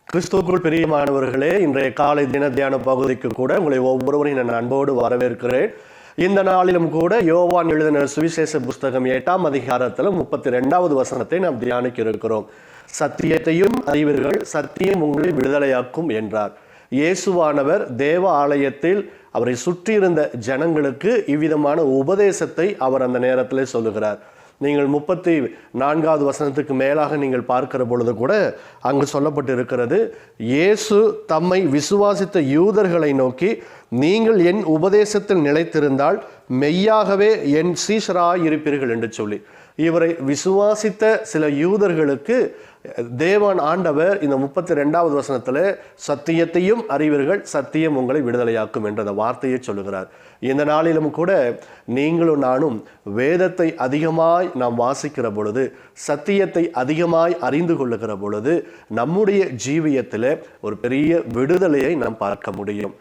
கிறிஸ்துவுக்குள் பிரியமானவர்களே, இன்றைய காலை தின தியான பகுதிக்கு கூட உங்களை ஒவ்வொருவரையும் நான் அன்போடு வரவேற்கிறேன். இந்த நாளிலும் கூட யோவான் எழுதின சுவிசேஷ புஸ்தகம் 8ஆம் அதிகாரத்தில் 32வது வசனத்தை நாம் தியானிக்க இருக்கிறோம். சத்தியத்தையும் அறிவீர்கள், சத்தியம் உங்களை விடுதலையாக்கும் என்றார். இயேசுவானவர் தேவ ஆலயத்தில் அவரை சுற்றியிருந்த ஜனங்களுக்கு இவ்விதமான உபதேசத்தை அவர் அந்த நேரத்தில் சொல்லுகிறார். நீங்கள் 34வது வசனத்துக்கு மேலாக நீங்கள் பார்க்கிற பொழுது கூட அங்கு சொல்லப்பட்டு இருக்கிறது, இயேசு தம்மை விசுவாசித்த யூதர்களை நோக்கி, நீங்கள் என் உபதேசத்தில் நிலைத்திருந்தால் மெய்யாகவே என் சீஷராய் இருப்பீர்கள் என்று சொல்லி, இவரை விசுவாசித்த சில யூதர்களுக்கு தேவன் ஆண்டவர் இந்த 32வது வசனத்தில் சத்தியத்தையும் அறிவீர்கள், சத்தியம் உங்களை விடுதலையாக்கும் என்ற வார்த்தையை சொல்லுகிறார். இந்த நாளிலும் கூட நீங்களும் நானும் வேதத்தை அதிகமாய் நாம் வாசிக்கிற பொழுது, சத்தியத்தை அதிகமாய் அறிந்து கொள்ளுகிற பொழுது நம்முடைய ஜீவியத்தில் ஒரு பெரிய விடுதலையை நாம் பார்க்க முடியும்.